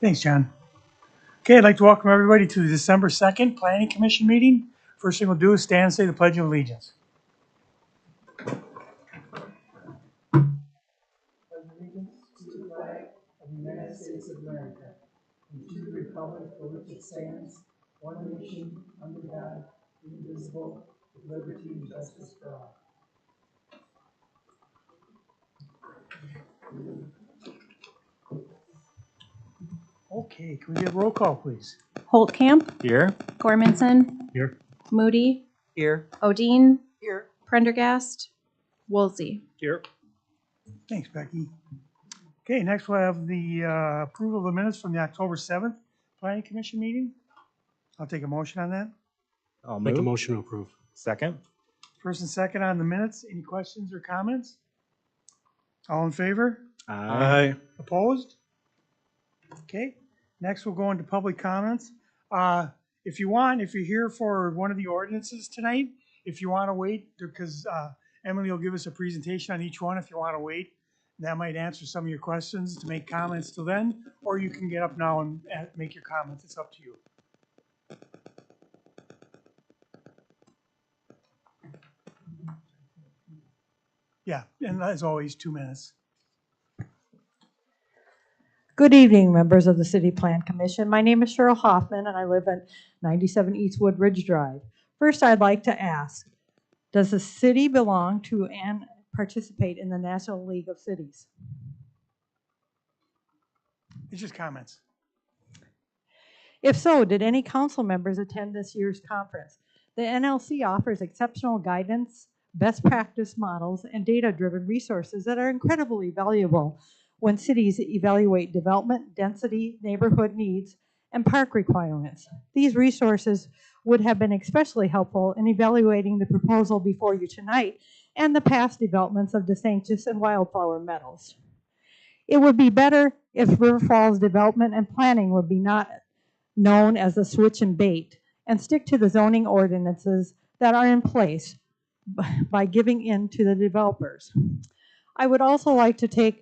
Thanks, John. Okay, I'd like to welcome everybody to the December 2nd Planning Commission meeting. First thing we'll do is stand and say the Pledge of Allegiance. Allegiance to the flag of the United States of America and to the republic for which it stands, one nation, under God, indivisible, with liberty and justice for all. Okay, can we get a roll call, please? Holtkamp, Here. Gormanson, Here. Moody, Here. Odine, Here. Prendergast, Woolsey. Here. Thanks, Becky. Okay, next we'll have the approval of the minutes from the October 7th Planning Commission meeting. I'll take a motion on that. I'll Make a move. motion to approve. Second. First and second on the minutes. Any questions or comments? All in favor? Aye. Opposed? Okay, next we'll go into public comments. If you're here for one of the ordinances tonight, if you want to wait, because Emily will give us a presentation on each one if you want to wait. That might answer some of your questions to make comments till then, or you can get up now and make your comments. It's up to you. Yeah, and as always, 2 minutes. Good evening, members of the City Plan Commission. My name is Cheryl Hoffman, and I live at 97 East Woodridge Drive. First, I'd like to ask, does the city belong to and participate in the National League of Cities? It's just comments. If so, did any council members attend this year's conference? The NLC offers exceptional guidance, best practice models, and data-driven resources that are incredibly valuable when cities evaluate development, density, neighborhood needs, and park requirements. These resources would have been especially helpful in evaluating the proposal before you tonight and the past developments of DeSantis and Wildflower Meadows. It would be better if River Falls development and planning would be not known as a switch and bait and stick to the zoning ordinances that are in place by giving in to the developers. I would also like to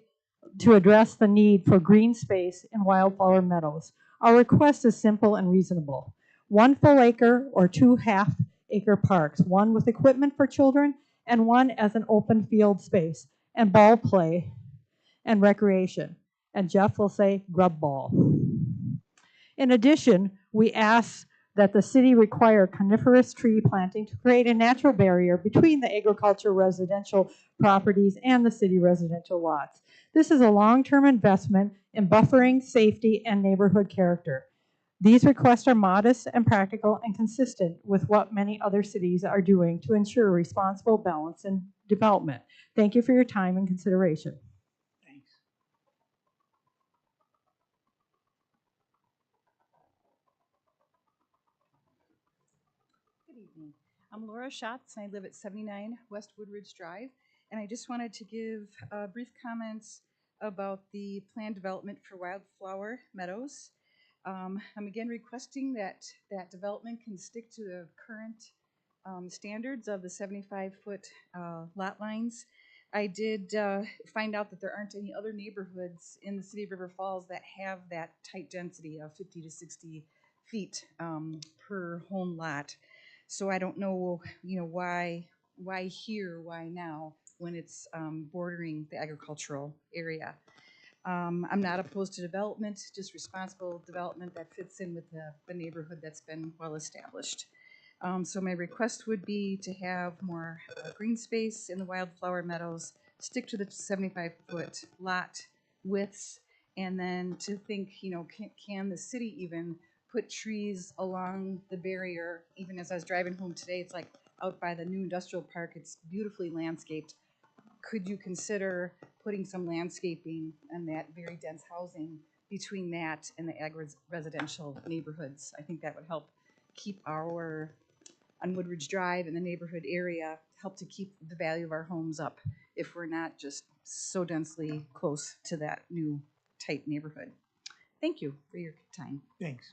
address the need for green space in Wildflower Meadows. Our request is simple and reasonable. 1 full acre or 2 half-acre parks, one with equipment for children and one as an open field space and ball play and recreation. And Jeff will say grub ball. In addition, we ask that the city require coniferous tree planting to create a natural barrier between the agricultural residential properties and the city residential lots. This is a long-term investment in buffering, safety, and neighborhood character. These requests are modest and practical and consistent with what many other cities are doing to ensure responsible balance and development. Thank you for your time and consideration. Thanks. Good evening. I'm Laura Schatz, and I live at 79 West Woodridge Drive. And I just wanted to give brief comments about the planned development for Wildflower Meadows. I'm again requesting that development can stick to the current standards of the 75-foot lot lines. I did find out that there aren't any other neighborhoods in the city of River Falls that have that tight density of 50 to 60 feet per home lot. So I don't know, why here, why now, when it's bordering the agricultural area. I'm not opposed to development, just responsible development that fits in with the neighborhood that's been well established. So my request would be to have more green space in the Wildflower Meadows, stick to the 75-foot lot widths, and then to think, can the city even put trees along the barrier? Even as I was driving home today, it's like out by the new industrial park, it's beautifully landscaped. Could you consider putting some landscaping and that very dense housing between that and the agri-residential neighborhoods? I think that would help keep our, on Woodridge Drive and the neighborhood area, help to keep the value of our homes up if we're not just so densely close to that new tight neighborhood. Thank you for your time. Thanks.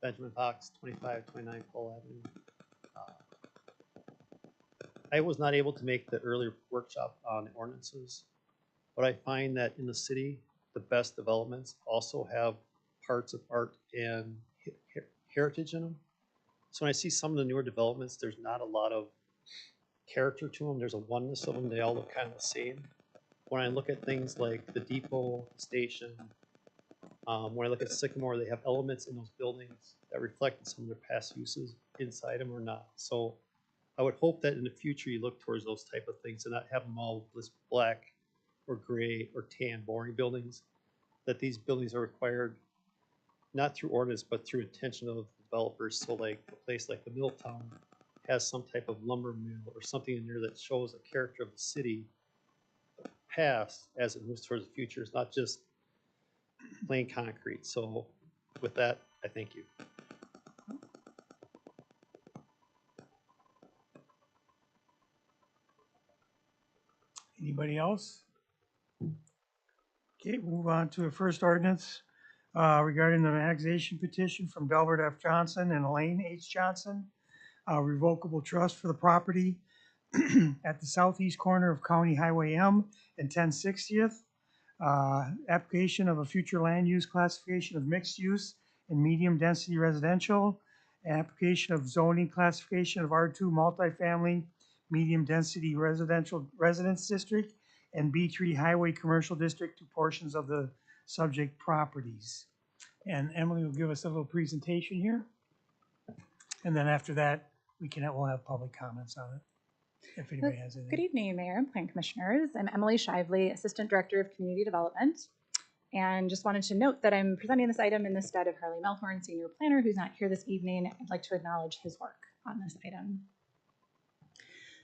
Benjamin Fox, 2529 Cole Avenue. I was not able to make the earlier workshop on ordinances, but I find that in the city, the best developments also have parts of art and heritage in them. So when I see some of the newer developments, there's not a lot of character to them. There's a oneness of them. They all look kind of the same. When I look at things like the depot station, when I look at Sycamore, they have elements in those buildings that reflect some of their past uses inside them or not. So I would hope that in the future you look towards those type of things and not have them all this black or gray or tan boring buildings, that these buildings are required not through ordinance but through intention of developers. So like a place like the Milltown has some type of lumber mill or something in there that shows the character of the city past as it moves towards the future. It's not just plain concrete. So with that, I thank you. Anybody else? Okay, we'll move on to the first ordinance regarding the annexation petition from Delbert F. Johnson and Elaine H. Johnson. Revocable trust for the property at the southeast corner of County Highway M and 1060th. Application of a future land use classification of mixed use and medium density residential. Application of zoning classification of R2 multifamily medium density residential residence district and B3 highway commercial district to portions of the subject properties. And Emily will give us a little presentation here. And then after that, we'll have public comments on it, if anybody has anything. Good evening, Mayor and Plan Commissioners. I'm Emily Shively, Assistant Director of Community Development. And just wanted to note that I'm presenting this item in the stead of Harley Melhorn, Senior Planner, who's not here this evening. I'd like to acknowledge his work on this item.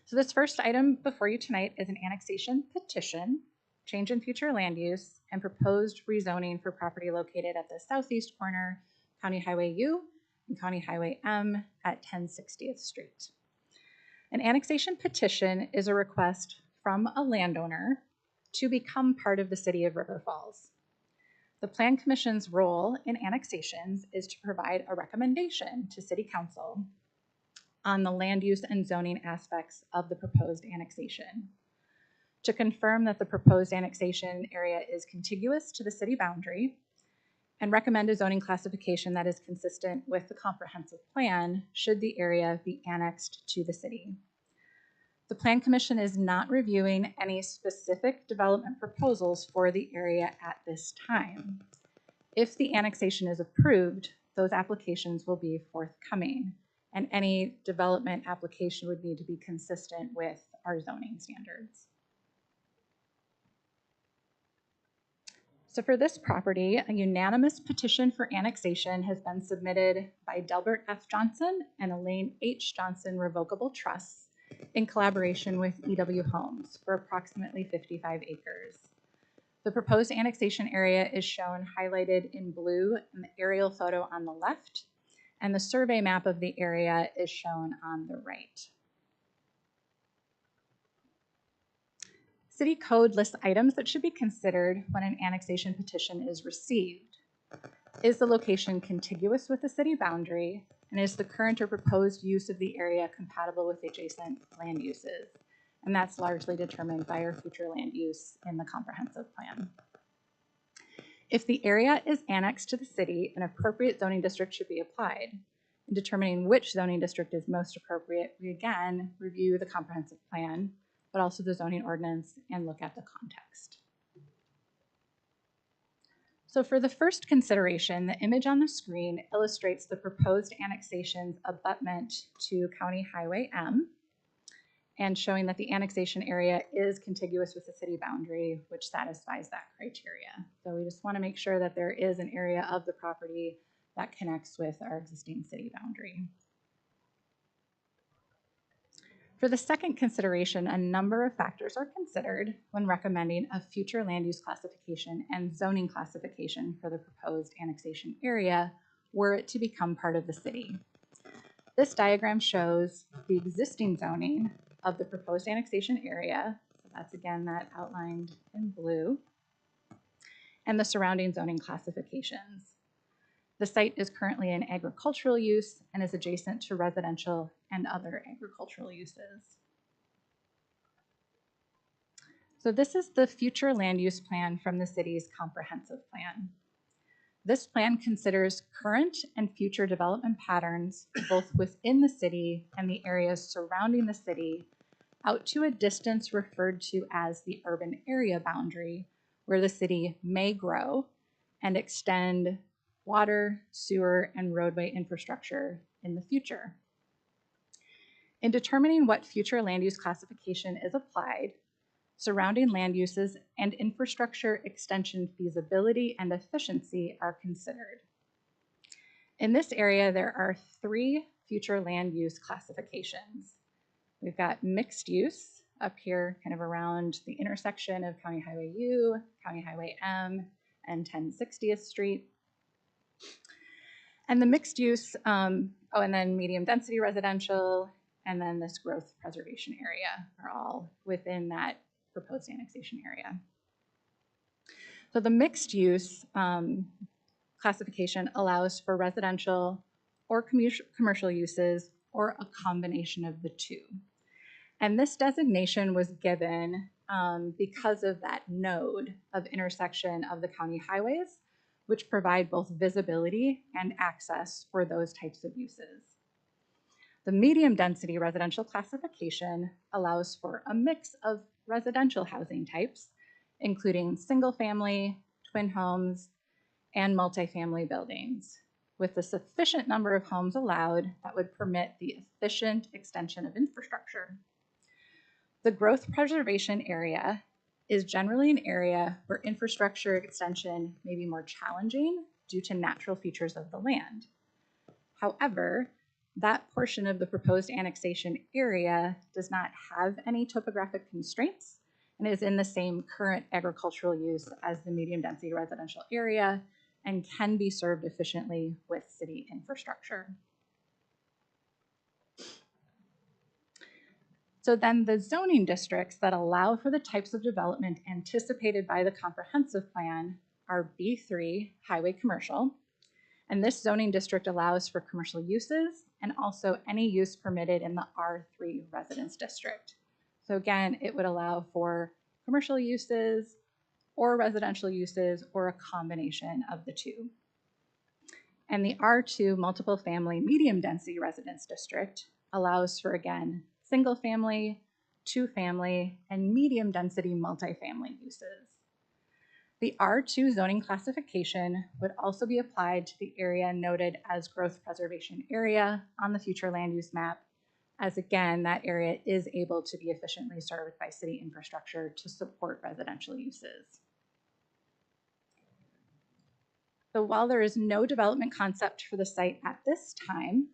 So this first item before you tonight is an annexation petition, change in future land use, and proposed rezoning for property located at the southeast corner, County Highway U and County Highway M at 1060th Street. An annexation petition is a request from a landowner to become part of the city of River Falls. The Plan Commission's role in annexations is to provide a recommendation to City Council on the land use and zoning aspects of the proposed annexation, to confirm that the proposed annexation area is contiguous to the city boundary, and recommend a zoning classification that is consistent with the comprehensive plan should the area be annexed to the city. The Plan Commission is not reviewing any specific development proposals for the area at this time. If the annexation is approved, those applications will be forthcoming, and any development application would need to be consistent with our zoning standards. So for this property, a unanimous petition for annexation has been submitted by Delbert F. Johnson and Elaine H. Johnson Revocable Trusts in collaboration with EW Homes for approximately 55 acres. The proposed annexation area is shown highlighted in blue in the aerial photo on the left, and the survey map of the area is shown on the right. City Code lists items that should be considered when an annexation petition is received. Is the location contiguous with the city boundary, and is the current or proposed use of the area compatible with adjacent land uses? And that's largely determined by our future land use in the comprehensive plan. If the area is annexed to the city, an appropriate zoning district should be applied. In determining which zoning district is most appropriate, we again review the comprehensive plan, but also the zoning ordinance and look at the context. So for the first consideration, the image on the screen illustrates the proposed annexation's abutment to County Highway M, and showing that the annexation area is contiguous with the city boundary, which satisfies that criteria. So we just want to make sure that there is an area of the property that connects with our existing city boundary. For the second consideration, a number of factors are considered when recommending a future land use classification and zoning classification for the proposed annexation area were it to become part of the city. This diagram shows the existing zoning of the proposed annexation area. So that's again that outlined in blue, and the surrounding zoning classifications. The site is currently in agricultural use and is adjacent to residential and other agricultural uses. So this is the future land use plan from the city's comprehensive plan. This plan considers current and future development patterns, both within the city and the areas surrounding the city, out to a distance referred to as the urban area boundary, where the city may grow and extend water, sewer, and roadway infrastructure in the future. In determining what future land use classification is applied, surrounding land uses and infrastructure extension feasibility and efficiency are considered. In this area, there are 3 future land use classifications. We've got mixed use up here, kind of around the intersection of County Highway U, County Highway M, and 1060th Street. And the mixed use, and then medium density residential, and then this growth preservation area are all within that proposed annexation area. So the mixed use classification allows for residential or commercial uses or a combination of the two. And this designation was given because of that node of intersection of the county highways, which provide both visibility and access for those types of uses. The medium density residential classification allows for a mix of residential housing types, including single family, twin homes, and multifamily buildings, with a sufficient number of homes allowed that would permit the efficient extension of infrastructure. The growth preservation area is generally an area where infrastructure extension may be more challenging due to natural features of the land. However, that portion of the proposed annexation area does not have any topographic constraints and is in the same current agricultural use as the medium density residential area and can be served efficiently with city infrastructure. So then the zoning districts that allow for the types of development anticipated by the comprehensive plan are B3, highway commercial. And this zoning district allows for commercial uses and also any use permitted in the R3 residence district. So again, it would allow for commercial uses or residential uses or a combination of the two. And the R2 multiple family medium density residence district allows for, again, single family, 2-family, and medium density multifamily uses. The R2 zoning classification would also be applied to the area noted as growth preservation area on the future land use map, as again, that area is able to be efficiently served by city infrastructure to support residential uses. So while there is no development concept for the site at this time,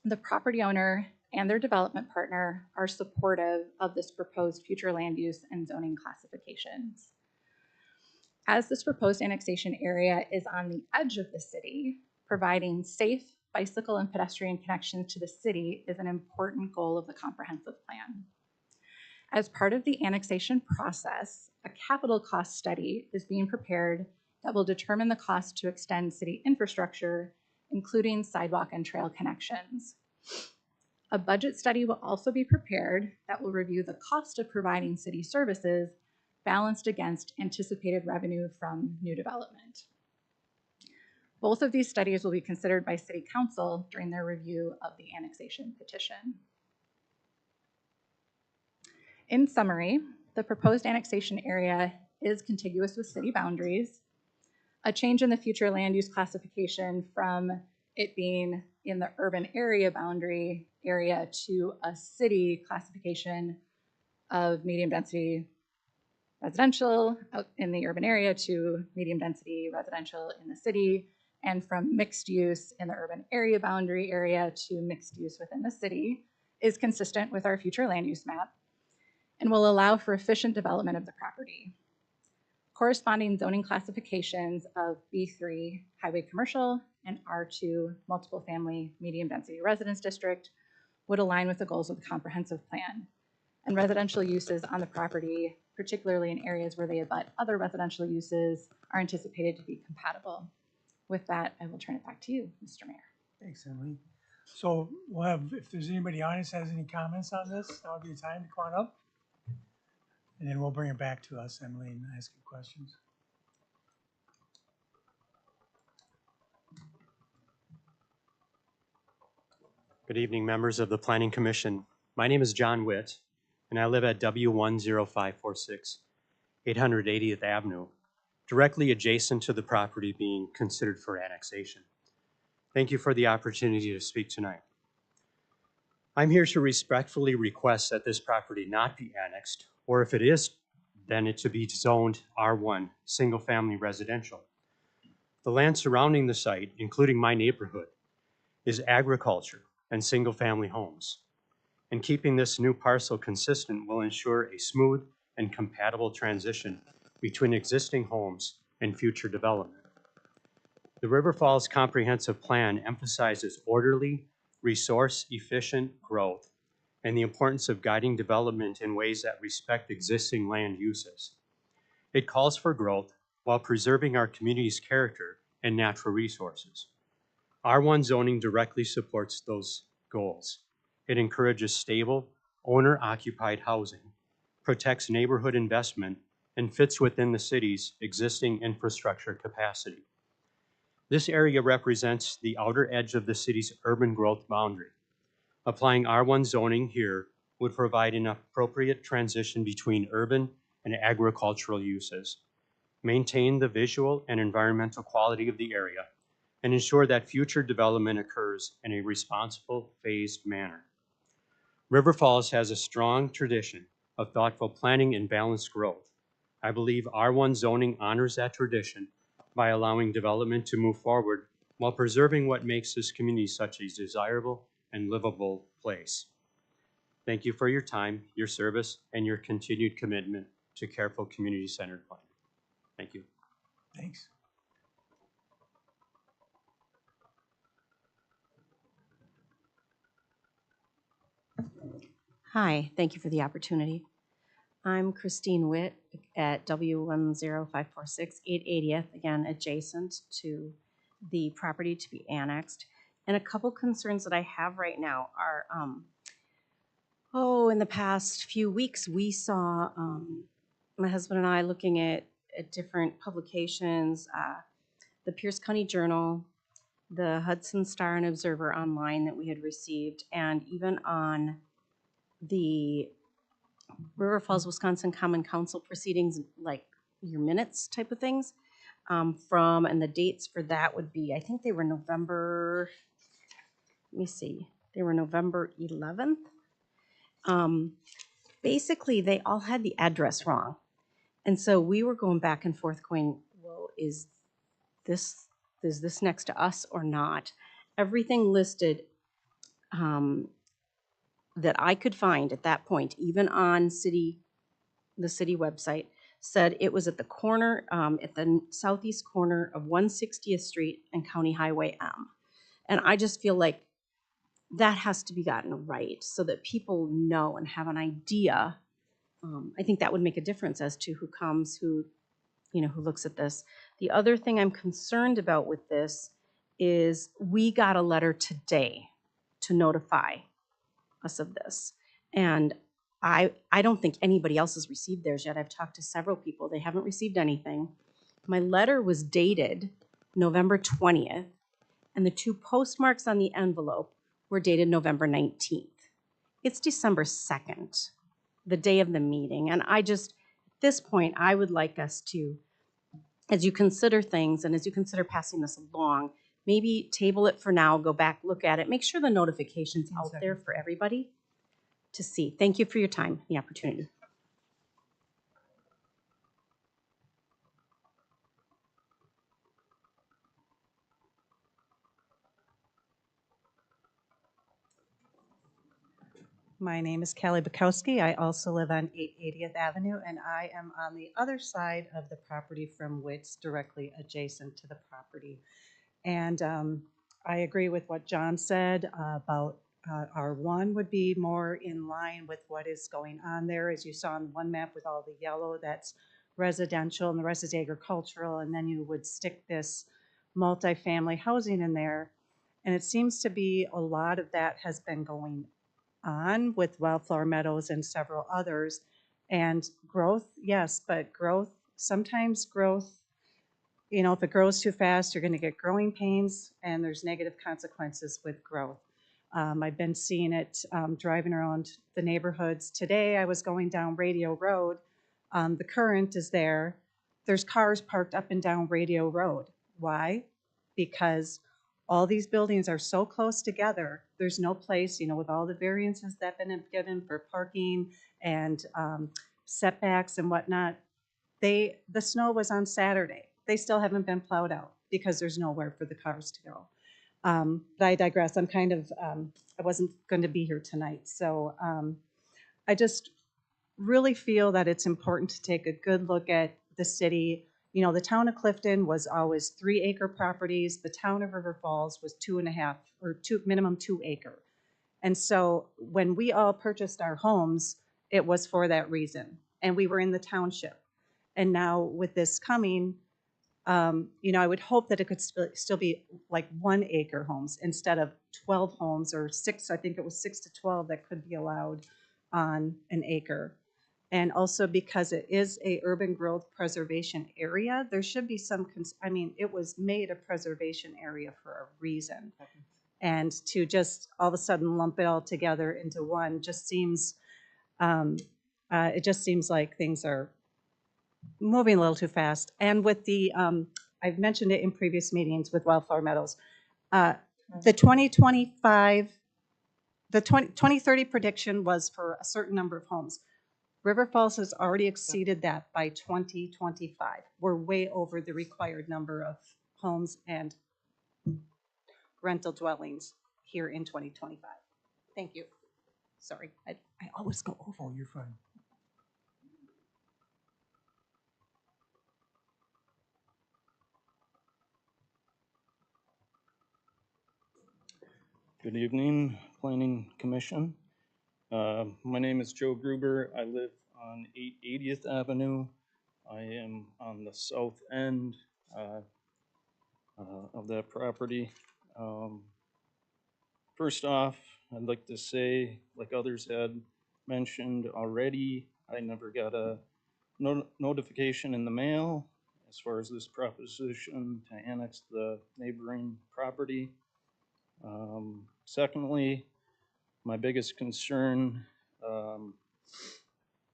the property owner and their development partner are supportive of this proposed future land use and zoning classifications. As this proposed annexation area is on the edge of the city, providing safe bicycle and pedestrian connections to the city is an important goal of the comprehensive plan. As part of the annexation process, a capital cost study is being prepared that will determine the cost to extend city infrastructure, including sidewalk and trail connections. A budget study will also be prepared that will review the cost of providing city services balanced against anticipated revenue from new development. Both of these studies will be considered by City Council during their review of the annexation petition. In summary, the proposed annexation area is contiguous with city boundaries. A change in the future land use classification from it being in the urban area boundary area to a city classification of medium density residential out in the urban area to medium density residential in the city, and from mixed use in the urban area boundary area to mixed use within the city is consistent with our future land use map and will allow for efficient development of the property. Corresponding zoning classifications of B3 highway commercial and R2 multiple family medium density residence district would align with the goals of the comprehensive plan. And residential uses on the property, particularly in areas where they abut other residential uses, are anticipated to be compatible With that, I will turn it back to you, Mr. Mayor. Thanks, Emily. So we'll have, if there's anybody in the audience has any comments on this, that'll be the time to come on up. And then we'll bring it back to us, Emily, and ask you questions. Good evening, members of the Planning Commission. My name is John Witt, and I live at W10546, 880th Avenue, directly adjacent to the property being considered for annexation. Thank you for the opportunity to speak tonight. I'm here to respectfully request that this property not be annexed, or if it is, then it to be zoned R1, single-family residential. The land surrounding the site, including my neighborhood, is agriculture and single-family homes. And keeping this new parcel consistent will ensure a smooth and compatible transition between existing homes and future development. The River Falls Comprehensive Plan emphasizes orderly, resource-efficient growth and the importance of guiding development in ways that respect existing land uses. It calls for growth while preserving our community's character and natural resources. R1 zoning directly supports those goals. It encourages stable, owner-occupied housing, protects neighborhood investment, and fits within the city's existing infrastructure capacity. This area represents the outer edge of the city's urban growth boundary. Applying R1 zoning here would provide an appropriate transition between urban and agricultural uses, maintain the visual and environmental quality of the area, and ensure that future development occurs in a responsible, phased manner. River Falls has a strong tradition of thoughtful planning and balanced growth. I believe R1 zoning honors that tradition by allowing development to move forward while preserving what makes this community such a desirable and livable place. Thank you for your time, your service, and your continued commitment to careful community-centered planning. Thank you. Thanks. Hi, thank you for the opportunity. I'm Christine Witt at W10546, 880th, again, adjacent to the property to be annexed. And a couple concerns that I have right now are, in the past few weeks, we saw my husband and I looking at different publications, the Pierce County Journal, the Hudson Star and Observer Online that we had received, and even on the River Falls, Wisconsin Common Council proceedings, like your minutes type of things, and the dates for that would be, I think they were November, let me see, they were November 11th. Basically, they all had the address wrong. And so we were going back and forth going, well, is this next to us or not? Everything listed that I could find at that point, even on the city website, said it was at the corner, at the southeast corner of 160th Street and County Highway M. And I just feel like that has to be gotten right so that people know and have an idea. I think that would make a difference as to who comes, who looks at this. The other thing I'm concerned about with this is we got a letter today to notify us of this. And I don't think anybody else has received theirs yet. I've talked to several people. They haven't received anything. My letter was dated November 20th, and the two postmarks on the envelope were dated November 19th. It's December 2nd, the day of the meeting. And at this point, I would like us to, as you consider things and as you consider passing this along, maybe table it for now, go back, look at it, make sure the notification's out there for everybody to see. Thank you for your time and the opportunity. My name is Callie Bukowski. I also live on 880th Avenue, and I am on the other side of the property from Witt's, directly adjacent to the property. And I agree with what John said about R1 would be more in line with what is going on there. As you saw on one map with all the yellow, that's residential, and the rest is agricultural, and then you would stick this multifamily housing in there. And it seems to be a lot of that has been going on with Wildflower Meadows and several others. And growth, yes, but growth, sometimes growth, you know, if it grows too fast, you're going to get growing pains, and there's negative consequences with growth. I've been seeing it driving around the neighborhoods. Today, I was going down Radio Road. The current is there. There's cars parked up and down Radio Road. Why? Because all these buildings are so close together. There's no place, you know, with all the variances that have been given for parking and setbacks and whatnot. The snow was on Saturday. They still haven't been plowed out because there's nowhere for the cars to go. But I digress. I'm kind of, I wasn't going to be here tonight. So I just really feel that it's important to take a good look at the city. You know, the town of Clifton was always 3-acre properties. The town of River Falls was 2.5 or minimum 2 acre. And so when we all purchased our homes, it was for that reason. And we were in the township. And now with this coming, you know, I would hope that it could still be like 1-acre homes instead of 12 homes or 6. I think it was 6 to 12 that could be allowed on an acre. And also because it is a urban growth preservation area, there should be some, I mean, it was made a preservation area for a reason. And to just all of a sudden lump it all together into one just seems, it just seems like things are moving a little too fast. And with the, I've mentioned it in previous meetings with Wildflower Meadows, the 2025, the 2030 prediction was for a certain number of homes. River Falls has already exceeded that by 2025. We're way over the required number of homes and rental dwellings here in 2025. Thank you. Sorry, I always go over. Oh, you're fine. Good evening, Planning Commission. My name is Joe Gruber. I live on 880th Avenue. I am on the south end of that property. First off, I'd like to say, like others had mentioned already, I never got a notification in the mail as far as this proposition to annex the neighboring property. Secondly, my biggest concern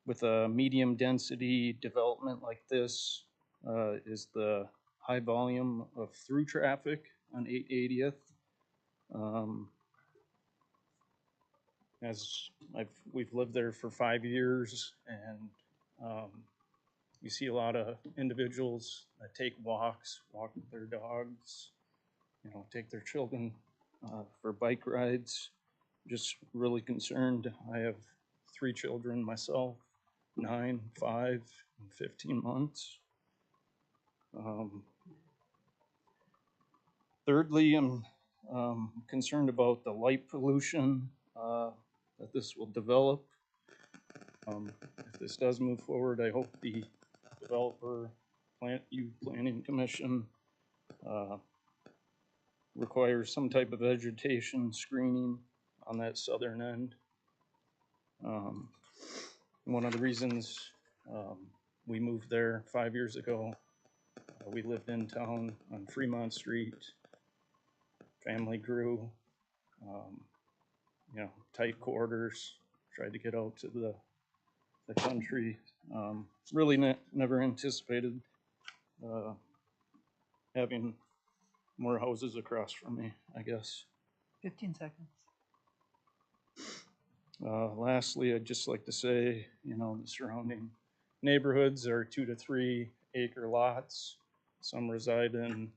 with a medium density development like this is the high volume of through traffic on 880th. As we've lived there for 5 years, and you see a lot of individuals that take walks, walk with their dogs, you know, take their children for bike rides. Just really concerned. I have 3 children myself, 9, 5, and 15 months. Thirdly, I'm concerned about the light pollution that this will develop. If this does move forward, I hope the developer, Planning Commission, requires some type of vegetation screening on that southern end. One of the reasons we moved there 5 years ago, we lived in town on Fremont Street. Family grew, you know, tight quarters, tried to get out to the country. Really never anticipated having more houses across from me, I guess. 15 seconds. Lastly, I'd just like to say, you know, the surrounding neighborhoods are 2 to 3 acre lots. Some reside in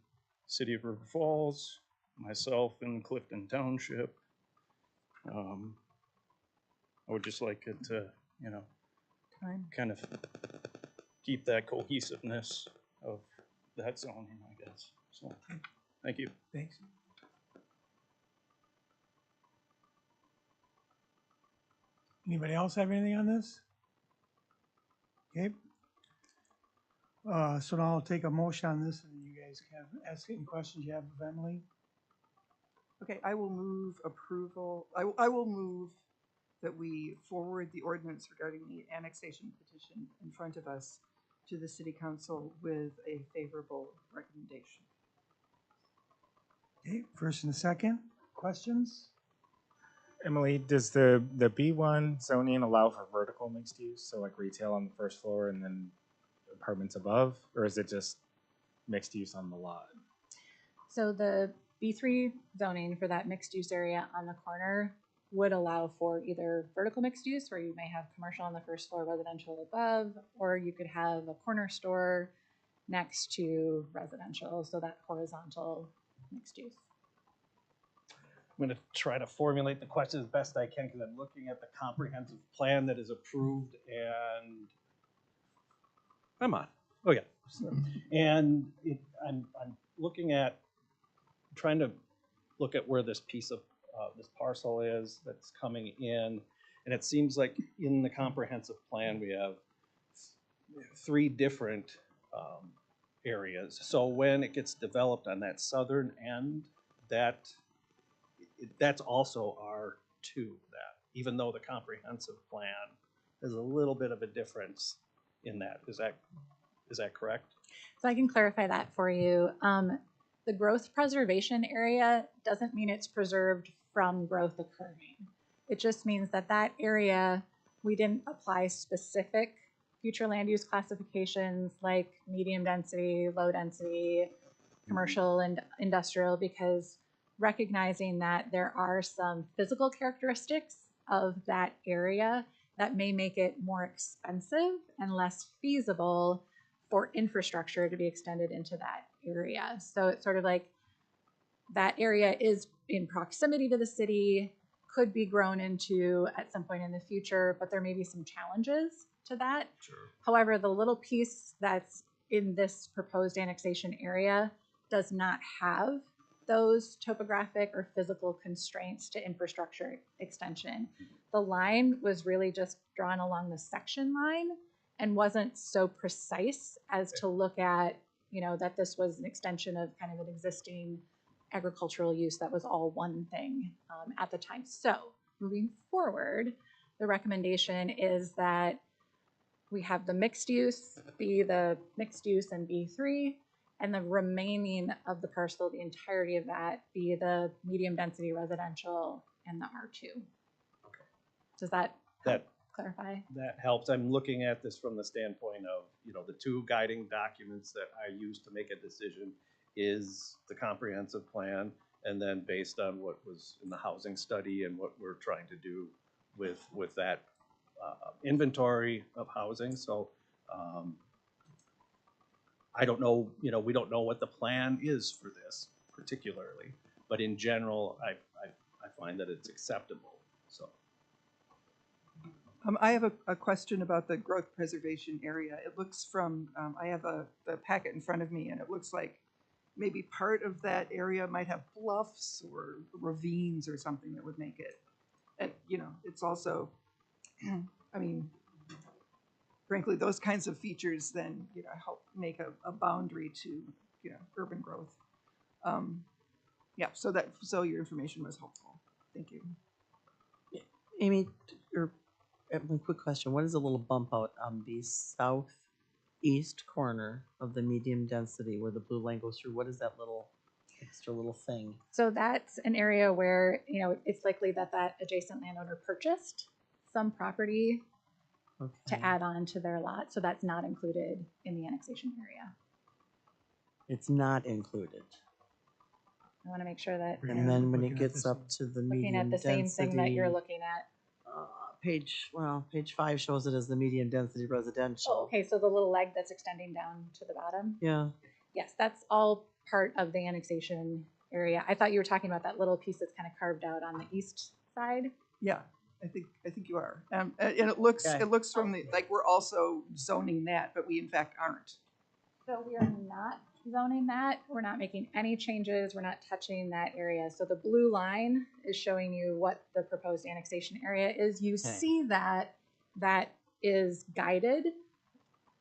City of River Falls, myself in Clifton Township. I would just like it to, you know, kind of keep that cohesiveness of that zoning, I guess. So, thank you. Thanks. Anybody else have anything on this? Okay. So now I'll take a motion on this and you guys guys can ask any questions you have of Emily. Okay, I will move approval, I will move that we forward the ordinance regarding the annexation petition in front of us to the city council with a favorable recommendation. Okay, first and a second, questions? Emily, does the B1 zoning allow for vertical mixed use? So like retail on the first floor and then apartments above? Or is it just mixed use on the lot? So the B3 zoning for that mixed use area on the corner would allow for either vertical mixed use, where you may have commercial on the first floor, residential above, or you could have a corner store next to residential, so that horizontal mixed use. I'm going to try to formulate the question as best I can because I'm looking at the comprehensive plan that is approved and I'm on. Oh yeah. And I'm looking at trying to look at where this piece of this parcel is that's coming in. And it seems like in the comprehensive plan, we have 3 different areas. So when it gets developed on that southern end, that's also R2, that, even though the comprehensive plan has a little bit of a difference in that. Is that correct? So I can clarify that for you. The growth preservation area doesn't mean it's preserved from growth occurring. It just means that that area, we didn't apply specific future land use classifications like medium density, low density, commercial and industrial, because recognizing that there are some physical characteristics of that area that may make it more expensive and less feasible for infrastructure to be extended into that area. So it's sort of like that area is in proximity to the city, could be grown into at some point in the future, but there may be some challenges to that. Sure. However, the little piece that's in this proposed annexation area does not have those topographic or physical constraints to infrastructure extension. The line was really just drawn along the section line and wasn't so precise as to look at, you know, that this was an extension of kind of an existing agricultural use that was all one thing at the time. So moving forward, the recommendation is that we have the mixed use be the mixed use in B3, and the remaining of the parcel, the entirety of that, be the medium density residential and the R2. Okay. Does that clarify? That helps. I'm looking at this from the standpoint of, you know, the 2 guiding documents that I use to make a decision is the comprehensive plan, and then based on what was in the housing study and what we're trying to do with that inventory of housing. So I don't know, you know, we don't know what the plan is for this particularly, but in general, I find that it's acceptable. So. I have a question about the growth preservation area. It looks from, I have the packet in front of me, and it looks like maybe part of that area might have bluffs or ravines or something that would make it. And, you know, it's also, I mean, frankly, those kinds of features then, you know, help make a boundary to, you know, urban growth. Yeah, so your information was helpful. Thank you. Amy, or one quick question. What is the little bump out on the southeast corner of the medium density where the blue line goes through? What is that little extra little thing? So that's an area where, you know, it's likely that that adjacent landowner purchased some property to add on to their lot. So that's not included in the annexation area. It's not included. I want to make sure that And then when it gets up to the looking medium at the same thing that you're density, looking at. page 5 shows it as the medium density residential. Oh, okay, so the little leg that's extending down to the bottom. Yeah. Yes, that's all part of the annexation area. I thought you were talking about that little piece that's kind of carved out on the east side. Yeah, I think you are. And it looks from the, like, we're also zoning that, but we in fact aren't. So we are not zoning that. We're not making any changes. We're not touching that area. So the blue line is showing you what the proposed annexation area is. You see that that is guided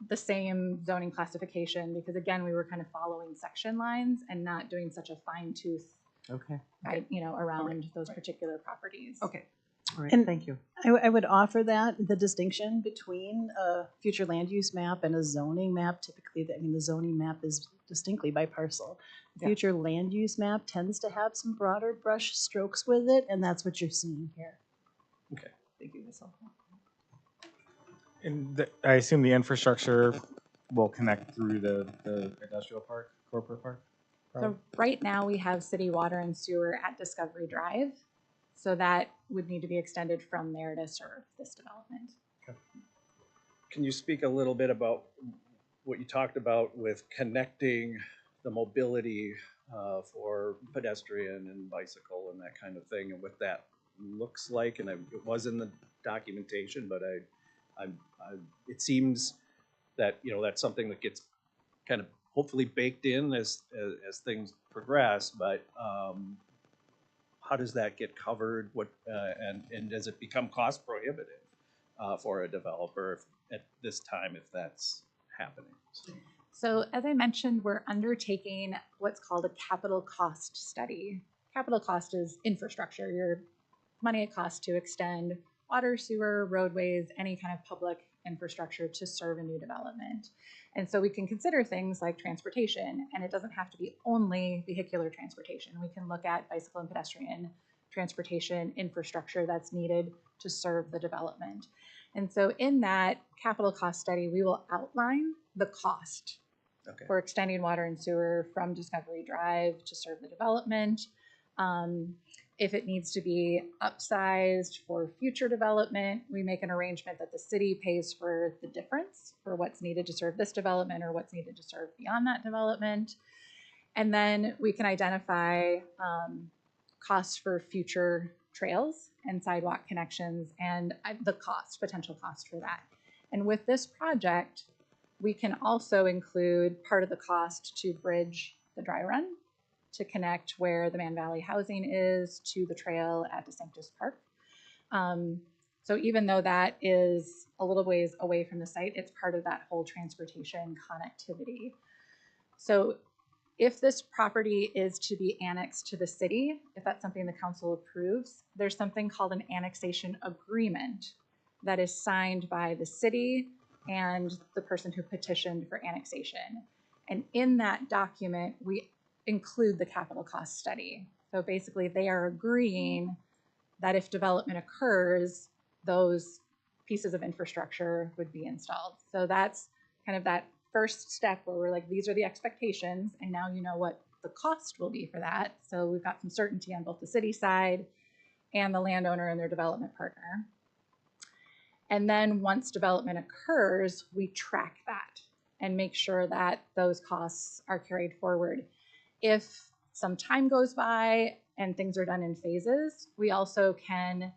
the same zoning classification, because again, we were kind of following section lines and not doing such a fine tooth, Okay, around those particular properties. Okay. all right, And- thank you. I would offer that the distinction between a future land use map and a zoning map, typically, the zoning map is distinctly by parcel. Yeah. Future land use map tends to have some broader brush strokes with it, and that's what you're seeing here. Thank you, that's helpful. And I assume the infrastructure will connect through the industrial park, corporate park? So right now we have city water and sewer at Discovery Drive. So that would need to be extended from there to serve this development. Can you speak a little bit about what you talked about with connecting the mobility for pedestrian and bicycle and that kind of thing, and what that looks like? And it was in the documentation, but it seems that that's something that gets kind of hopefully baked in as things progress. But how does that get covered? What and does it become cost prohibitive for a developer at this time if that's happening? So as I mentioned, we're undertaking what's called a capital cost study. Capital cost is infrastructure, your money it costs to extend water, sewer, roadways, any kind of public infrastructure to serve a new development. And so we can consider things like transportation, and it doesn't have to be only vehicular transportation. We can look at bicycle and pedestrian transportation infrastructure that's needed to serve the development. And so in that capital cost study, we will outline the cost for extending water and sewer from Discovery Drive to serve the development. If it needs to be upsized for future development, we make an arrangement that the city pays for the difference for what's needed to serve this development or what's needed to serve beyond that development. And then we can identify costs for future trails and sidewalk connections and the potential cost for that. And with this project, we can also include part of the cost to bridge the dry run to connect where the Mann Valley housing is to the trail at DeSanctis Park. So even though that is a little ways away from the site, it's part of that whole transportation connectivity. So if this property is to be annexed to the city, if that's something the council approves, there's something called an annexation agreement that is signed by the city and the person who petitioned for annexation. And in that document, we include the capital cost study. So basically they are agreeing that if development occurs, those pieces of infrastructure would be installed. So that's kind of that first step where we're like, these are the expectations, and now you know what the cost will be for that. So we've got some certainty on both the city side and the landowner and their development partner. And then once development occurs, we track that and make sure that those costs are carried forward. If some time goes by and things are done in phases, we also can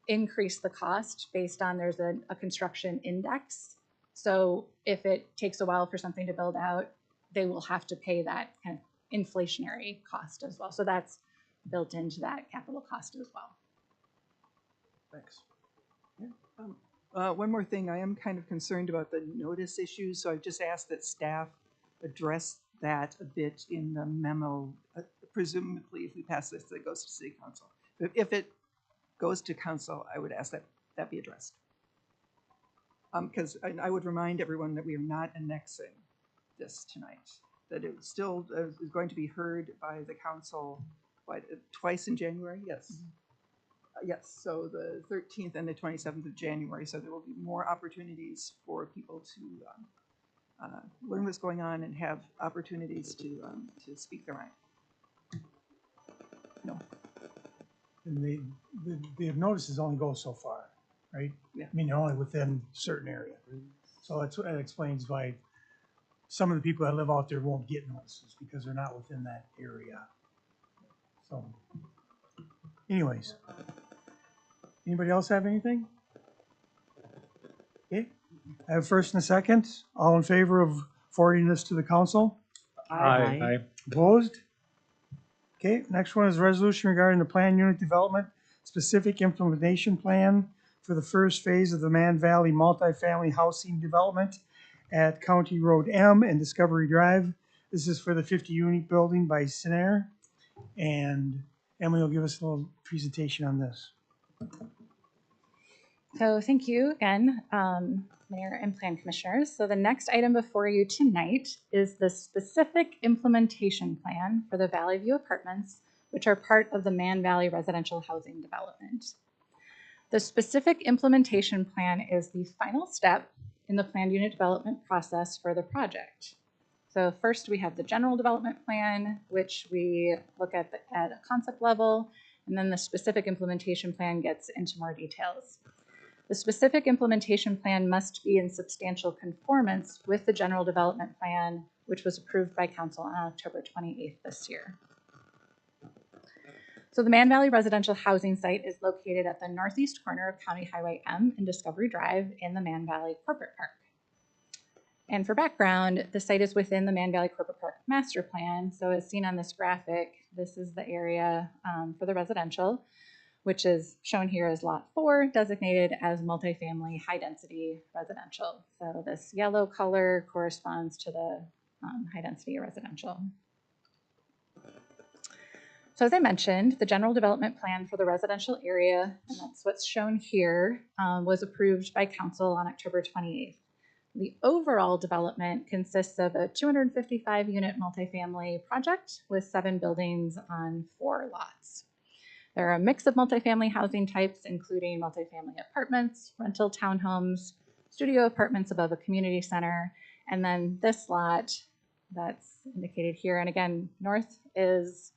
increase the cost based on there's a construction index. So if it takes a while for something to build out, they will have to pay that kind of inflationary cost as well. So that's built into that capital cost as well. Thanks. One more thing, I am kind of concerned about the notice issues, so I've just asked that staff address that a bit in the memo. Presumably, if we pass this, it goes to city council. If it goes to council, I would ask that that be addressed. Because I would remind everyone that we are not annexing this tonight, that it still is going to be heard by the council twice in January, yes. Yes, so the 13th and the 27th of January, so there will be more opportunities for people to learn what's going on and have opportunities to speak their mind. No. And the notices only go so far, right? Yeah. I mean, they're only within a certain area. So that explains why some of the people that live out there won't get notices, because they're not within that area. So anyways, anybody else have anything? Okay, I have first and a second. All in favor of forwarding this to the council? Aye. Opposed? Okay, next one is a resolution regarding the planned unit development specific implementation plan for the first phase of the Mann Valley multifamily housing development at County Road M and Discovery Drive. This is for the 50-unit building by Cinnaire. And Emily will give us a little presentation on this. So thank you again, Mayor and Plan Commissioners. So the next item before you tonight is the specific implementation plan for the Valley View Apartments, which are part of the Mann Valley residential housing development. The specific implementation plan is the final step in the planned unit development process for the project. So first we have the general development plan, which we look at a concept level, and then the specific implementation plan gets into more details. The specific implementation plan must be in substantial conformance with the general development plan, which was approved by council on October 28th this year. So the Mann Valley residential housing site is located at the northeast corner of County Highway M and Discovery Drive in the Mann Valley Corporate Park. And for background, the site is within the Mann Valley Corporate Park Master Plan. So as seen on this graphic, this is the area for the residential, which is shown here as Lot 4, designated as multifamily high-density residential. So this yellow color corresponds to the high-density residential. So as I mentioned, the general development plan for the residential area, and that's what's shown here, was approved by council on October 28th. The overall development consists of a 255-unit multifamily project with 7 buildings on 4 lots. There are a mix of multifamily housing types, including multifamily apartments, rental townhomes, studio apartments above a community center, and then this lot that's indicated here. And again, north is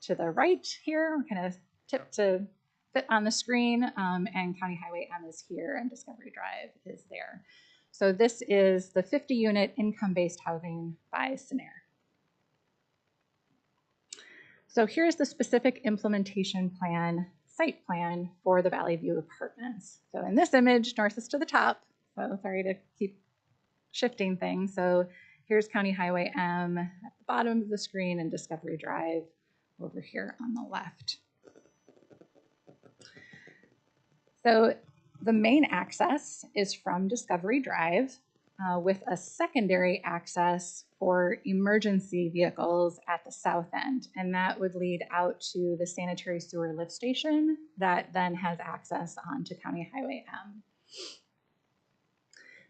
to the right here, kind of tipped to fit on the screen, and County Highway M is here and Discovery Drive is there. So this is the 50-unit income-based housing by Cinnaire. So here's the specific implementation plan, site plan for the Valley View Apartments. So in this image, north is to the top. So sorry to keep shifting things. So here's County Highway M at the bottom of the screen and Discovery Drive over here on the left. So the main access is from Discovery Drive with a secondary access for emergency vehicles at the south end. And that would lead out to the sanitary sewer lift station that then has access onto County Highway M.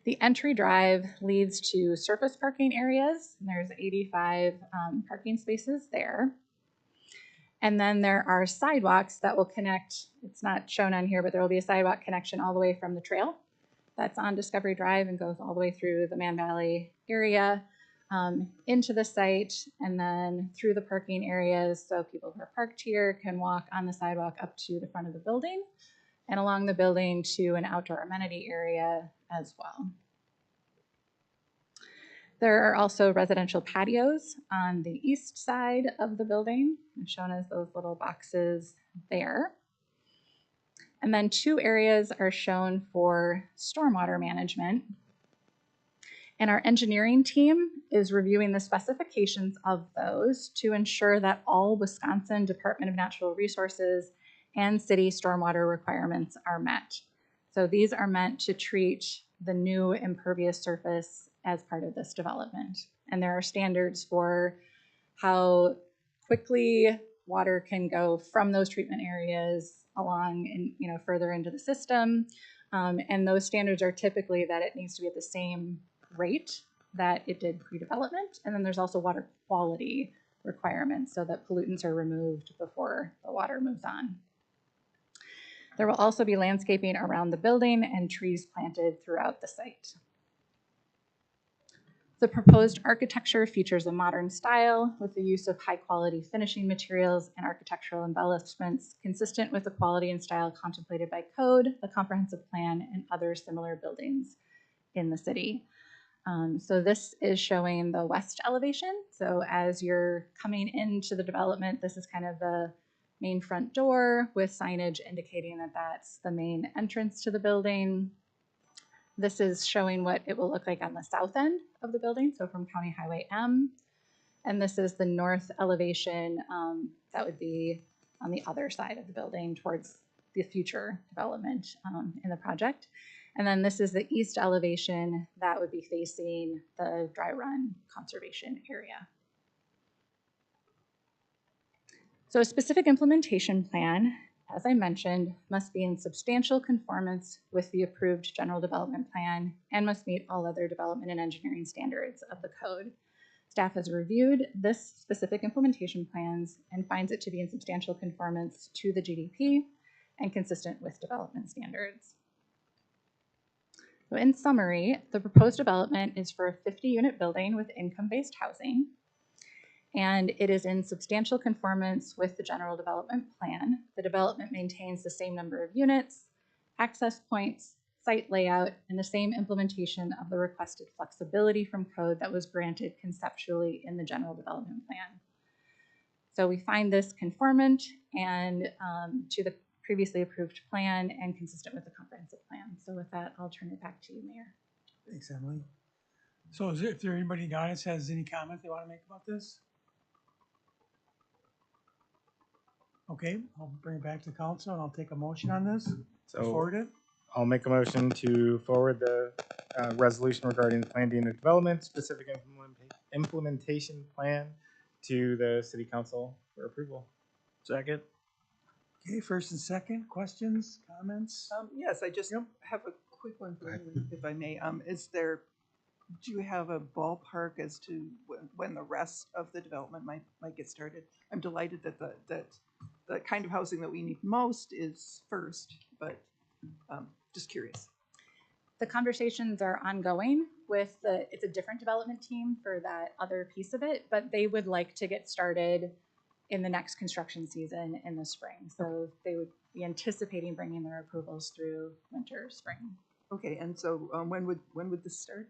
The entry drive leads to surface parking areas. And there's 85 parking spaces there. And then there are sidewalks that will connect. It's not shown on here, but there will be a sidewalk connection all the way from the trail that's on Discovery Drive and goes all the way through the Mann Valley area into the site and then through the parking areas. So people who are parked here can walk on the sidewalk up to the front of the building and along the building to an outdoor amenity area as well. There are also residential patios on the east side of the building, shown as those little boxes there. And then 2 areas are shown for stormwater management. And our engineering team is reviewing the specifications of those to ensure that all Wisconsin Department of Natural Resources and city stormwater requirements are met. So these are meant to treat the new impervious surface as part of this development. And there are standards for how quickly water can go from those treatment areas along and further into the system. And those standards are typically that it needs to be at the same rate that it did pre-development. And then there's also water quality requirements so that pollutants are removed before the water moves on. There will also be landscaping around the building and trees planted throughout the site. The proposed architecture features a modern style with the use of high-quality finishing materials and architectural embellishments consistent with the quality and style contemplated by code, the comprehensive plan, and other similar buildings in the city. So this is showing the west elevation. So as you're coming into the development, this is kind of the main front door with signage indicating that that's the main entrance to the building. This is showing what it will look like on the south end of the building, so from County Highway M. And this is the north elevation that would be on the other side of the building towards the future development in the project. And then this is the east elevation that would be facing the dry run conservation area. So a specific implementation plan, as I mentioned, must be in substantial conformance with the approved general development plan and must meet all other development and engineering standards of the code. Staff has reviewed this specific implementation plans and finds it to be in substantial conformance to the GDP and consistent with development standards. So in summary, the proposed development is for a 50-unit building with income-based housing, and it is in substantial conformance with the general development plan. The development maintains the same number of units, access points, site layout, and the same implementation of the requested flexibility from code that was granted conceptually in the general development plan. So we find this conformant and to the previously approved plan and consistent with the comprehensive plan. So with that, I'll turn it back to you, Mayor. Thanks, Emily. So if there anybody in the audience has any comment they want to make about this? Okay, I'll bring it back to the council and I'll take a motion on this. So Forward it. I'll make a motion to forward the resolution regarding the planned unit development, specific implementation plan to the city council for approval. Second. Okay, first and second, questions, comments? Yes, I just have a quick one for you, if I may. Do you have a ballpark as to when the rest of the development might get started? I'm delighted that the kind of housing that we need most is first, but just curious. The conversations are ongoing with it's a different development team for that other piece of it, but they would like to get started in the next construction season in the spring. So they would be anticipating bringing their approvals through winter, spring. Okay, and so when would this start?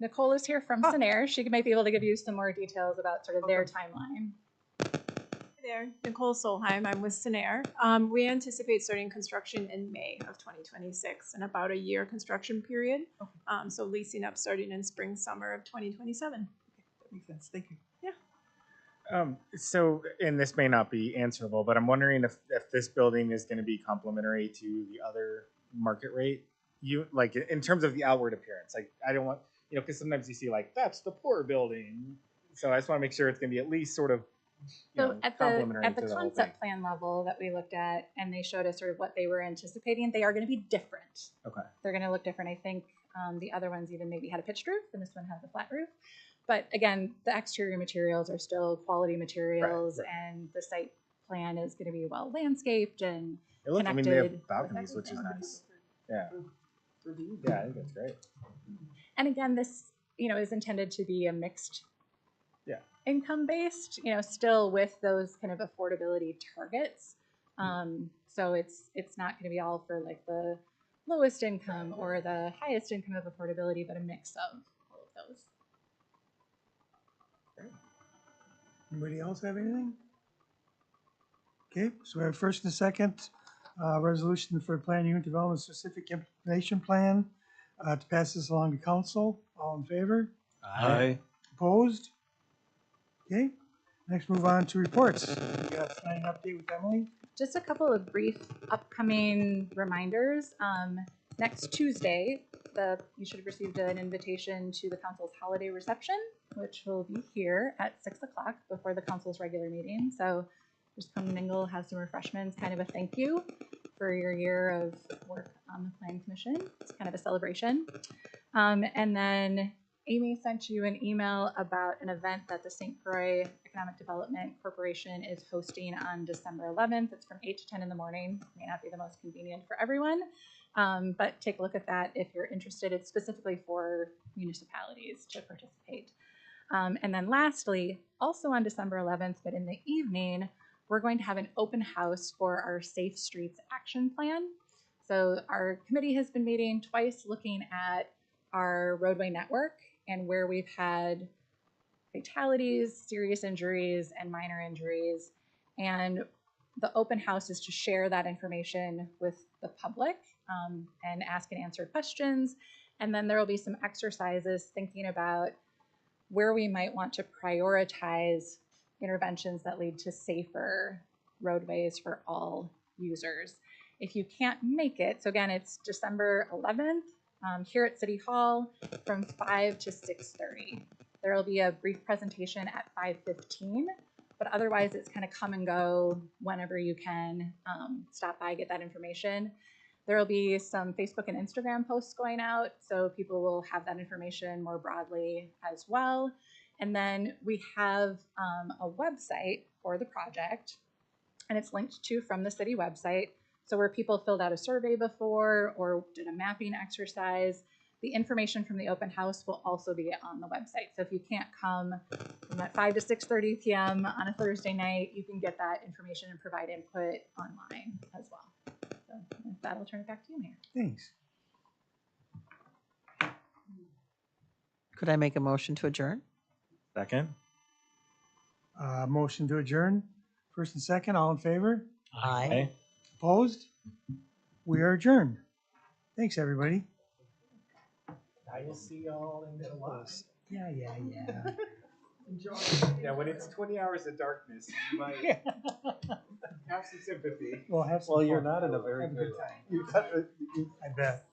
Nicole is here from Cinnaire. She might be able to give you some more details about sort of their timeline. Hi there, Nicole Solheim. I'm with Cinnaire. We anticipate starting construction in May of 2026 and about a year construction period. So leasing up starting in spring, summer of 2027. Okay, that makes sense. Thank you. So, and this may not be answerable, but I'm wondering if this building is going to be complementary to the other market rate. You like in terms of the outward appearance. Like I don't want, because sometimes you see like that's the poor building. So I just want to make sure it's going to be at least sort of complementary at the to the whole thing. concept plan level that we looked at, and they showed us sort of what they were anticipating. They are going to be different. Okay. They're going to look different. I think the other ones even maybe had a pitched roof, and this one has a flat roof. But again, the exterior materials are still quality materials, and the site plan is going to be well landscaped and connected. I mean, they have balconies, which is nice. Yeah. Yeah, I think that's great. And again, this is intended to be a mixed income based, still with those kind of affordability targets. So it's not going to be all for like the lowest income or the highest income of affordability, but a mix of all of those. Anybody else have anything? Okay, so we have first and second resolution for plan unit development specific implementation plan to pass this along to council. All in favor? Aye. Opposed? Okay, next move on to reports. We got an update with Emily. Just a couple of brief upcoming reminders. Next Tuesday, you should have received an invitation to the council's holiday reception, which will be here at 6 o'clock before the council's regular meeting. So just come mingle, have some refreshments, kind of a thank you for your year of work on the Planning Commission. It's kind of a celebration. And then Amy sent you an email about an event that the St. Croix Economic Development Corporation is hosting on December 11th. It's from 8 to 10 in the morning. It may not be the most convenient for everyone, but take a look at that if you're interested. It's specifically for municipalities to participate. And then lastly, also on December 11th, but in the evening, we're going to have an open house for our Safe Streets Action Plan. So our committee has been meeting twice looking at our roadway network and where we've had fatalities, serious injuries, and minor injuries. And the open house is to share that information with the public and ask and answer questions. And then there will be some exercises thinking about where we might want to prioritize interventions that lead to safer roadways for all users. If you can't make it, so again, it's December 11th here at City Hall from 5 to 6:30. There will be a brief presentation at 5:15, but otherwise it's kind of come and go whenever you can stop by, get that information. There will be some Facebook and Instagram posts going out, so people will have that information more broadly as well. And then we have a website for the project, and it's linked to from the city website. So where people filled out a survey before or did a mapping exercise, the information from the open house will also be on the website. So if you can't come from that 5 to 6:30 p.m. on a Thursday night, you can get that information and provide input online as well. So with that, I'll turn it back to you, Mayor. Thanks. Could I make a motion to adjourn? Second? Motion to adjourn. First and second, all in favor? Aye. Opposed? We are adjourned. Thanks, everybody. I will see y'all in July. Yeah. Enjoy. Yeah, when it's 20 hours of darkness, you might have some sympathy. Well, have some Well, you're fun. not in a very Have a good good time. You got I bet.